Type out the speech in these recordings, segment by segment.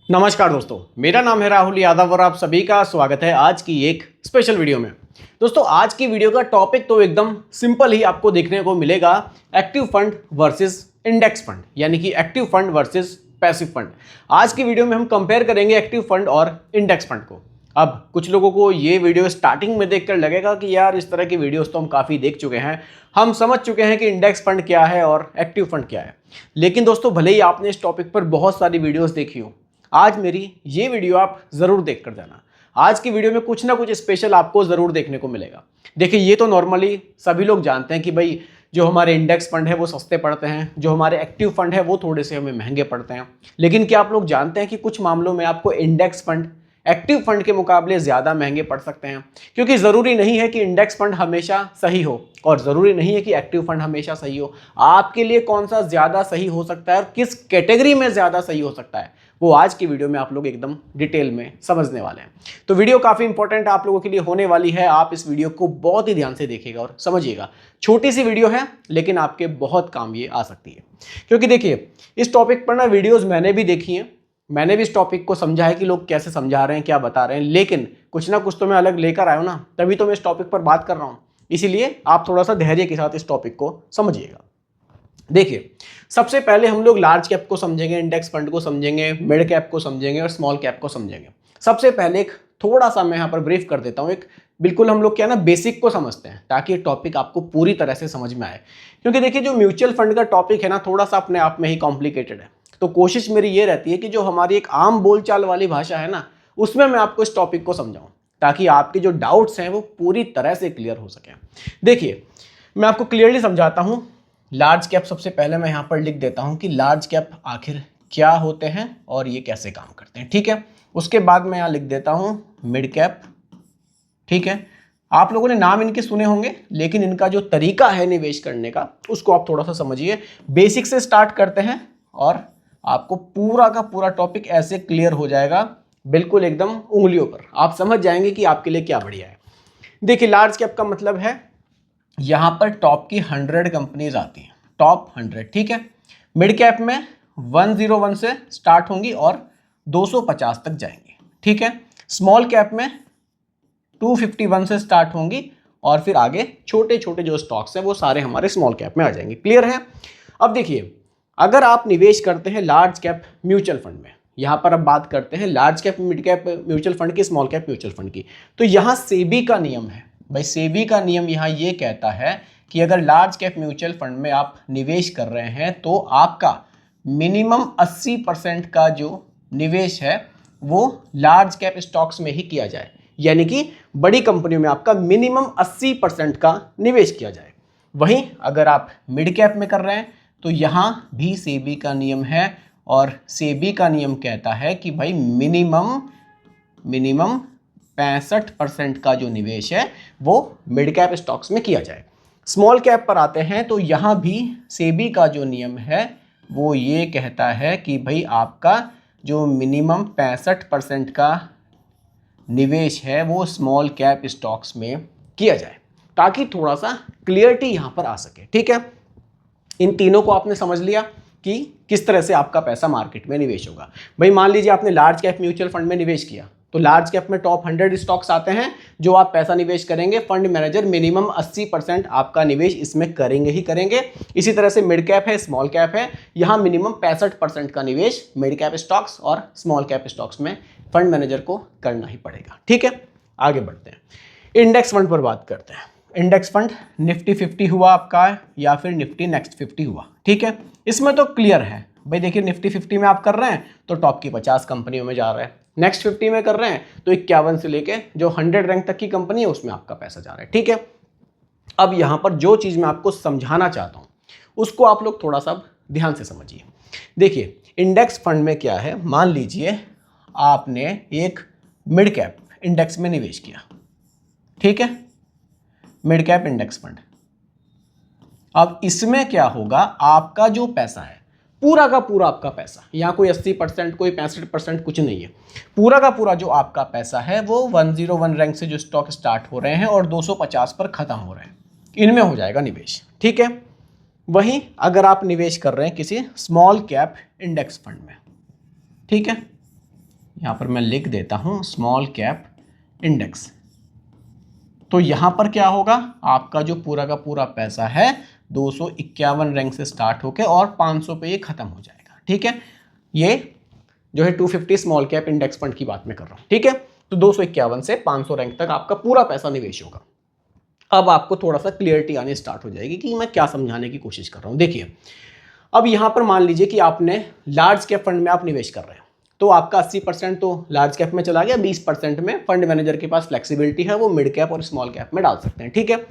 नमस्कार दोस्तों, मेरा नाम है राहुल यादव और आप सभी का स्वागत है आज की एक स्पेशल वीडियो में। दोस्तों, आज की वीडियो का टॉपिक तो एकदम सिंपल ही आपको देखने को मिलेगा, active fund versus index fund, यानी कि active fund versus passive fund. आज की वीडियो में हम कंपेयर करेंगे एक्टिव फंड और इंडेक्स फंड को। अब कुछ लोगों को ये वीडियो स्टार्टिंग में देखकर लगेगा कि यार इस तरह की वीडियोस तो हम काफ़ी देख चुके हैं, हम समझ चुके हैं कि इंडेक्स फंड क्या है और एक्टिव फंड क्या है। लेकिन दोस्तों, भले ही आपने इस टॉपिक पर बहुत सारी वीडियोस देखी हो, आज मेरी ये वीडियो आप ज़रूर देख कर जाना। आज की वीडियो में कुछ ना कुछ स्पेशल आपको ज़रूर देखने को मिलेगा। देखिए, ये तो नॉर्मली सभी लोग जानते हैं कि भाई जो हमारे इंडेक्स फंड है वो सस्ते पड़ते हैं, जो हमारे एक्टिव फंड है वो थोड़े से हमें महंगे पड़ते हैं। लेकिन क्या आप लोग जानते हैं कि कुछ मामलों में आपको इंडेक्स फंड एक्टिव फंड के मुकाबले ज़्यादा महंगे पड़ सकते हैं? क्योंकि ज़रूरी नहीं है कि इंडेक्स फंड हमेशा सही हो और ज़रूरी नहीं है कि एक्टिव फंड हमेशा सही हो। आपके लिए कौन सा ज़्यादा सही हो सकता है और किस कैटेगरी में ज़्यादा सही हो सकता है, वो आज की वीडियो में आप लोग एकदम डिटेल में समझने वाले हैं। तो वीडियो काफ़ी इंपॉर्टेंट आप लोगों के लिए होने वाली है। आप इस वीडियो को बहुत ही ध्यान से देखिएगा और समझिएगा। छोटी सी वीडियो है लेकिन आपके बहुत काम ये आ सकती है। क्योंकि देखिए, इस टॉपिक पर ना वीडियोज़ मैंने भी देखी हैं, मैंने भी इस टॉपिक को समझा है कि लोग कैसे समझा रहे हैं, क्या बता रहे हैं, लेकिन कुछ ना कुछ तो मैं अलग लेकर आया हूँ ना, तभी तो मैं इस टॉपिक पर बात कर रहा हूँ। इसीलिए आप थोड़ा सा धैर्य के साथ इस टॉपिक को समझिएगा। देखिए, सबसे पहले हम लोग लार्ज कैप को समझेंगे, इंडेक्स फंड को समझेंगे, मिड कैप को समझेंगे और स्मॉल कैप को समझेंगे। सबसे पहले एक थोड़ा सा मैं यहाँ पर ब्रीफ कर देता हूँ, एक बिल्कुल हम लोग क्या ना बेसिक को समझते हैं ताकि ये टॉपिक आपको पूरी तरह से समझ में आए। क्योंकि देखिए, जो म्यूचुअल फंड का टॉपिक है ना, थोड़ा सा अपने आप में ही कॉम्प्लिकेटेड है। तो कोशिश मेरी ये रहती है कि जो हमारी एक आम बोलचाल वाली भाषा है ना, उसमें मैं आपको इस टॉपिक को समझाऊं ताकि आपके जो डाउट्स हैं वो पूरी तरह से क्लियर हो सकें। देखिए, मैं आपको क्लियरली समझाता हूं। लार्ज कैप सबसे पहले मैं यहां पर लिख देता हूं कि लार्ज कैप आखिर क्या होते हैं और ये कैसे काम करते हैं, ठीक है। उसके बाद मैं यहां लिख देता हूं मिड कैप, ठीक है। आप लोगों ने नाम इनके सुने होंगे, लेकिन इनका जो तरीका है निवेश करने का उसको आप थोड़ा सा समझिए। बेसिक से स्टार्ट करते हैं और आपको पूरा का पूरा टॉपिक ऐसे क्लियर हो जाएगा, बिल्कुल एकदम उंगलियों पर। आप समझ जाएंगे कि आपके लिए क्या बढ़िया है। देखिए, लार्ज कैप का मतलब है यहां पर टॉप की 100 कंपनीज आती हैं, टॉप 100, ठीक है। मिड कैप में 101 से स्टार्ट होंगी और 250 तक जाएंगी, ठीक है। स्मॉल कैप में 251 से स्टार्ट होंगी और फिर आगे छोटे छोटे जो स्टॉक्स हैं वो सारे हमारे स्मॉल कैप में आ जाएंगे। क्लियर है? अब देखिए, अगर आप निवेश करते हैं लार्ज कैप म्यूचुअल फंड में, यहां पर अब बात करते हैं large cap mid cap mutual fund की, स्मॉल कैप म्यूचुअल फंड की, तो यहां सेबी का नियम है भाई। सेबी का नियम यहां ये कहता है कि अगर लार्ज कैप म्यूचुअल फंड में आप निवेश कर रहे हैं तो आपका मिनिमम 80% का जो निवेश है वो लार्ज कैप स्टॉक्स में ही किया जाए, यानी कि बड़ी कंपनियों में आपका मिनिमम 80% का निवेश किया जाए। वहीं अगर आप मिड कैप में कर रहे हैं तो यहां भी सेबी का नियम है और सेबी का नियम कहता है कि भाई मिनिमम 65% का जो निवेश है वो मिड कैप स्टॉक्स में किया जाए। स्मॉल कैप पर आते हैं तो यहां भी सेबी का जो नियम है वो ये कहता है कि भाई आपका जो मिनिमम 65% का निवेश है वो स्मॉल कैप स्टॉक्स में किया जाए, ताकि थोड़ा सा क्लियरिटी यहां पर आ सके, ठीक है। इन तीनों को आपने समझ लिया कि किस तरह से आपका पैसा मार्केट में निवेश होगा। भाई मान लीजिए आपने लार्ज कैप म्यूचुअल फंड में निवेश किया, तो लार्ज कैप में टॉप 100 स्टॉक्स आते हैं जो आप पैसा निवेश करेंगे। फंड मैनेजर मिनिमम 80% आपका निवेश इसमें करेंगे ही करेंगे। इसी तरह से मिड कैप है, स्मॉल कैप है, यहां मिनिमम 65% का निवेश मिड कैप स्टॉक्स और स्मॉल कैप स्टॉक्स में फंड मैनेजर को करना ही पड़ेगा, ठीक है। आगे बढ़ते हैं, इंडेक्स फंड पर बात करते हैं। इंडेक्स फंड निफ्टी 50 हुआ आपका या फिर निफ्टी नेक्स्ट 50 हुआ, ठीक है। इसमें तो क्लियर है भाई। देखिए, निफ्टी 50 में आप कर रहे हैं तो टॉप की 50 कंपनियों में जा रहे हैं, नेक्स्ट 50 में कर रहे हैं तो 51 से लेके जो 100 रैंक तक की कंपनी है उसमें आपका पैसा जा रहा है, ठीक है। अब यहां पर जो चीज मैं आपको समझाना चाहता हूं उसको आप लोग थोड़ा सा ध्यान से समझिए। देखिए, इंडेक्स फंड में क्या है, मान लीजिए आपने एक मिड कैप इंडेक्स में निवेश किया, ठीक है, मिड कैप इंडेक्स फंड। अब इसमें क्या होगा, आपका जो पैसा है पूरा का पूरा आपका पैसा, यहां कोई 80% कोई 65% कुछ नहीं है, पूरा का पूरा जो आपका पैसा है वो 101 रैंक से जो स्टॉक स्टार्ट हो रहे हैं और 250 पर खत्म हो रहे हैं, इनमें हो जाएगा निवेश, ठीक है। वहीं अगर आप निवेश कर रहे हैं किसी स्मॉल कैप इंडेक्स फंड में, ठीक है, यहाँ पर मैं लिख देता हूँ स्मॉल कैप इंडेक्स। तो यहाँ पर क्या होगा, आपका जो पूरा का पूरा पैसा है 251 रैंक से स्टार्ट होकर और 500 पे ये खत्म हो जाएगा। ठीक है, ये जो है 250 स्मॉल कैप इंडेक्स फंड की बात मैं कर रहा हूँ। ठीक है, तो 251 से 500 रैंक तक आपका पूरा पैसा निवेश होगा। अब आपको थोड़ा सा क्लियरिटी आनी स्टार्ट हो जाएगी कि मैं क्या समझाने की कोशिश कर रहा हूँ। देखिए, अब यहाँ पर मान लीजिए कि आपने लार्ज कैप फंड में आप निवेश कर रहे हैं, तो आपका 80% तो लार्ज कैप में चला गया, 20% में फंड मैनेजर के पास फ्लेक्सिबिलिटी है, वो मिड कैप और स्मॉल कैप में डाल सकते हैं। ठीक है,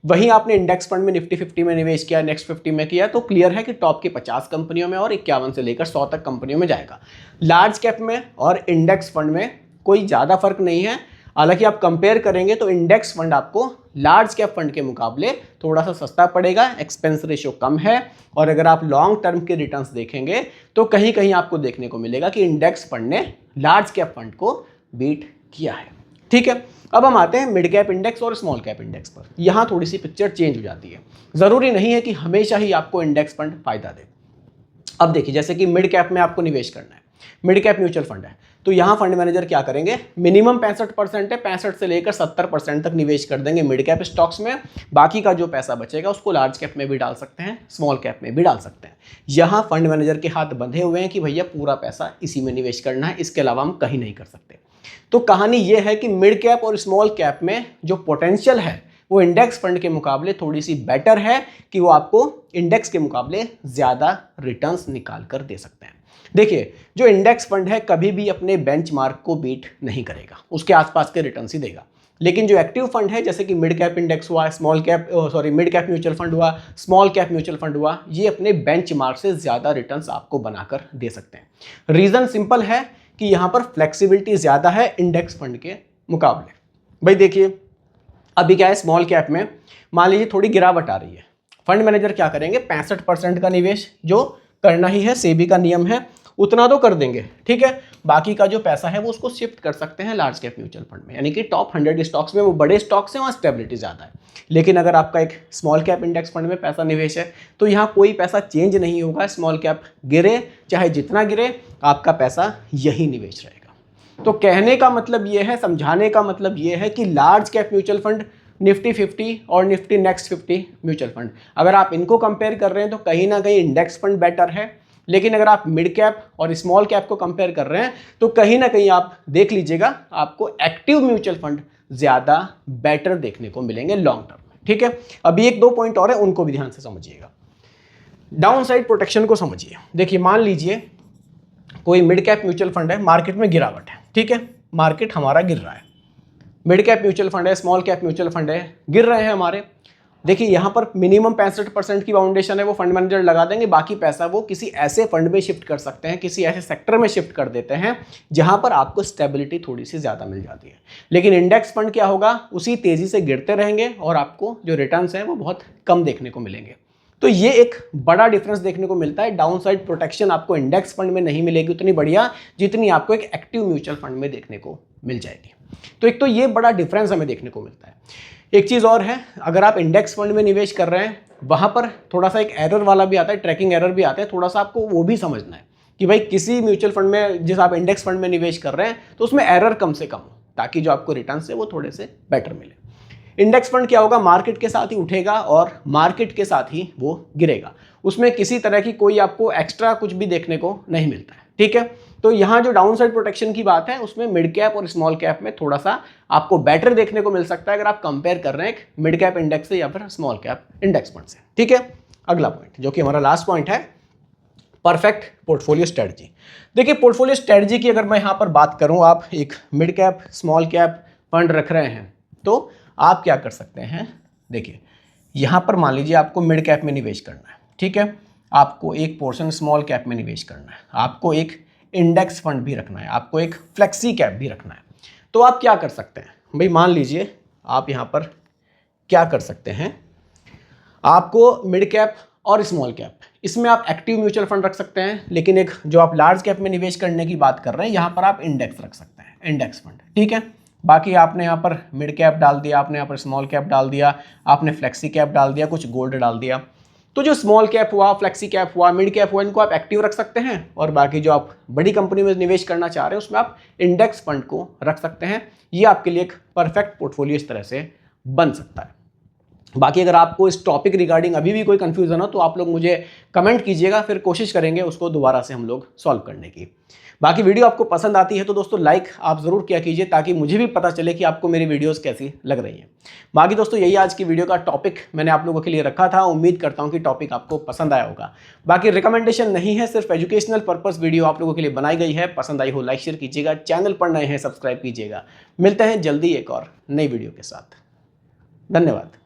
वहीं आपने इंडेक्स फंड में निफ्टी 50 में निवेश किया, नेक्स्ट 50 में किया, तो क्लियर है कि टॉप की 50 कंपनियों में और 51 से लेकर 100 तक कंपनियों में जाएगा। लार्ज कैप में और इंडेक्स फंड में कोई ज़्यादा फर्क नहीं है। हालांकि आप कंपेयर करेंगे तो इंडेक्स फंड आपको लार्ज कैप फंड के मुकाबले थोड़ा सा सस्ता पड़ेगा, एक्सपेंस रेशियो कम है, और अगर आप लॉन्ग टर्म के रिटर्न्स देखेंगे तो कहीं कहीं आपको देखने को मिलेगा कि इंडेक्स फंड ने लार्ज कैप फंड को बीट किया है। ठीक है, अब हम आते हैं मिड कैप इंडेक्स और स्मॉल कैप इंडेक्स पर। यहाँ थोड़ी सी पिक्चर चेंज हो जाती है। ज़रूरी नहीं है कि हमेशा ही आपको इंडेक्स फंड फायदा दे। अब देखिए, जैसे कि मिड कैप में आपको निवेश करना है, मिड कैप म्यूचुअल फंड है, तो यहाँ फंड मैनेजर क्या करेंगे, मिनिमम 65% है, 65 से लेकर 70% तक निवेश कर देंगे मिड कैप स्टॉक्स में। बाकी का जो पैसा बचेगा उसको लार्ज कैप में भी डाल सकते हैं, स्मॉल कैप में भी डाल सकते हैं। यहाँ फंड मैनेजर के हाथ बंधे हुए हैं कि भैया पूरा पैसा इसी में निवेश करना है, इसके अलावा हम कहीं नहीं कर सकते। तो कहानी ये है कि मिड कैप और स्मॉल कैप में जो पोटेंशियल है वो इंडेक्स फंड के मुकाबले थोड़ी सी बेटर है कि वो आपको इंडेक्स के मुकाबले ज़्यादा रिटर्न्स निकाल कर दे सकते हैं। देखिए, जो इंडेक्स फंड है कभी भी अपने बेंचमार्क को बीट नहीं करेगा, उसके आसपास के रिटर्न्स ही देगा। लेकिन जो एक्टिव फंड है, जैसे कि मिड कैप इंडेक्स हुआ, मिड कैप म्यूचुअल फंड हुआ, स्मॉल कैप म्यूचुअल फंड हुआ, ये अपने बेंचमार्क से ज़्यादा रिटर्न्स आपको बनाकर दे सकते हैं। रीज़न सिंपल है कि यहाँ पर फ्लेक्सिबिलिटी ज़्यादा है इंडेक्स फंड के मुकाबले। भाई देखिए, अभी क्या है, स्मॉल कैप में मान लीजिए थोड़ी गिरावट आ रही है, फंड मैनेजर क्या करेंगे, 65% का निवेश जो करना ही है, सेबी का नियम है, उतना तो कर देंगे। ठीक है, बाकी का जो पैसा है वो उसको शिफ्ट कर सकते हैं लार्ज कैप म्यूचुअल फंड में, यानी कि टॉप 100 स्टॉक्स में, वो बड़े स्टॉक्स हैं, वहाँ स्टेबिलिटी ज़्यादा है। लेकिन अगर आपका एक स्मॉल कैप इंडेक्स फंड में पैसा निवेश है तो यहाँ कोई पैसा चेंज नहीं होगा, स्मॉल कैप गिरे चाहे जितना गिरे, आपका पैसा यही निवेश रहेगा। तो कहने का मतलब ये है, समझाने का मतलब ये है कि large cap mutual fund, Nifty 50 और निफ्टी नेक्स्ट 50 म्यूचुअल फंड, अगर आप इनको कंपेयर कर रहे हैं तो कहीं ना कहीं इंडेक्स फंड बेटर है। लेकिन अगर आप मिड कैप और स्मॉल कैप को कंपेयर कर रहे हैं तो कहीं ना कहीं आप देख लीजिएगा, आपको एक्टिव म्यूचुअल फंड ज़्यादा बेटर देखने को मिलेंगे लॉन्ग टर्म में। ठीक है, अभी एक दो पॉइंट और है, उनको भी ध्यान से समझिएगा। डाउन साइड प्रोटेक्शन को समझिए। देखिए, मान लीजिए कोई मिड कैप म्यूचुअल फंड है, मार्केट में गिरावट है। ठीक है, मार्केट हमारा गिर रहा है, मिड कैप म्यूचुअल फंड है, स्मॉल कैप म्यूचुअल फंड है, गिर रहे हैं हमारे। देखिए, यहाँ पर मिनिमम 65% की बाउंडेशन है, वो फंड मैनेजर लगा देंगे, बाकी पैसा वो किसी ऐसे फंड में शिफ्ट कर सकते हैं, किसी ऐसे सेक्टर में शिफ्ट कर देते हैं जहाँ पर आपको स्टेबिलिटी थोड़ी सी ज़्यादा मिल जाती है। लेकिन इंडेक्स फंड क्या होगा, उसी तेज़ी से गिरते रहेंगे और आपको जो रिटर्न्स हैं वो बहुत कम देखने को मिलेंगे। तो ये एक बड़ा डिफरेंस देखने को मिलता है। डाउन साइड प्रोटेक्शन आपको इंडेक्स फंड में नहीं मिलेगी उतनी बढ़िया, जितनी आपको एक एक्टिव म्यूचुअल फंड में देखने को मिल जाएगी। तो एक तो ये बड़ा डिफरेंस हमें देखने को मिलता है। एक चीज़ और है, अगर आप इंडेक्स फंड में निवेश कर रहे हैं, वहाँ पर थोड़ा सा एक एरर वाला भी आता है, ट्रैकिंग एरर भी आता है, थोड़ा सा आपको वो भी समझना है कि भाई किसी म्यूचुअल फंड में, जिस आप इंडेक्स फंड में निवेश कर रहे हैं, तो उसमें एरर कम से कम हो, ताकि जो आपको रिटर्न है वो थोड़े से बेटर मिले। इंडेक्स फंड क्या होगा, मार्केट के साथ ही उठेगा और मार्केट के साथ ही वो गिरेगा, उसमें किसी तरह की कोई आपको एक्स्ट्रा कुछ भी देखने को नहीं मिलता है। ठीक है, तो यहाँ जो डाउन साइड प्रोटेक्शन की बात है, उसमें मिड कैप और स्मॉल कैप में थोड़ा सा आपको बेटर देखने को मिल सकता है, अगर आप कंपेयर कर रहे हैं एक मिड कैप इंडेक्स से या फिर स्मॉल कैप इंडेक्स फंड से। ठीक है, अगला पॉइंट जो कि हमारा लास्ट पॉइंट है, परफेक्ट पोर्टफोलियो स्ट्रेटजी। देखिए, पोर्टफोलियो स्ट्रेटजी की अगर मैं यहाँ पर बात करूँ, आप एक mid cap small cap fund रख रहे हैं तो आप क्या कर सकते हैं। देखिए, यहाँ पर मान लीजिए आपको मिड कैप में निवेश करना है। ठीक है, आपको एक पोर्शन स्मॉल कैप में निवेश करना है, आपको एक इंडेक्स फंड भी रखना है, आपको एक फ्लेक्सी कैप भी रखना है। तो आप क्या कर सकते हैं भाई, मान लीजिए आप यहाँ पर क्या कर सकते हैं, आपको मिड कैप और स्मॉल कैप, इसमें आप एक्टिव म्यूचुअल फंड रख सकते हैं, लेकिन एक जो आप लार्ज कैप में निवेश करने की बात कर रहे हैं, यहाँ पर आप इंडेक्स रख सकते हैं, इंडेक्स फंड। ठीक है, बाकी आपने यहाँ पर मिड कैप डाल दिया, आपने यहाँ पर स्मॉल कैप डाल दिया, आपने फ्लेक्सी कैप डाल दिया, कुछ गोल्ड डाल दिया। तो जो स्मॉल कैप हुआ, फ्लेक्सी कैप हुआ, मिड कैप हुआ, इनको आप एक्टिव रख सकते हैं और बाकी जो आप बड़ी कंपनी में निवेश करना चाह रहे हैं उसमें आप इंडेक्स फंड को रख सकते हैं। ये आपके लिए एक परफेक्ट पोर्टफोलियो इस तरह से बन सकता है। बाकी अगर आपको इस टॉपिक रिगार्डिंग अभी भी कोई कंफ्यूजन हो तो आप लोग मुझे कमेंट कीजिएगा, फिर कोशिश करेंगे उसको दोबारा से हम लोग सॉल्व करने की। बाकी वीडियो आपको पसंद आती है तो दोस्तों लाइक आप ज़रूर किया कीजिए ताकि मुझे भी पता चले कि आपको मेरी वीडियोस कैसी लग रही हैं। बाकी दोस्तों यही आज की वीडियो का टॉपिक मैंने आप लोगों के लिए रखा था। उम्मीद करता हूं कि टॉपिक आपको पसंद आया होगा। बाकी रिकमेंडेशन नहीं है, सिर्फ एजुकेशनल पर्पस वीडियो आप लोगों के लिए बनाई गई है। पसंद आई हो लाइक शेयर कीजिएगा, चैनल पर नए हैं सब्सक्राइब कीजिएगा। मिलते हैं जल्दी एक और नई वीडियो के साथ। धन्यवाद।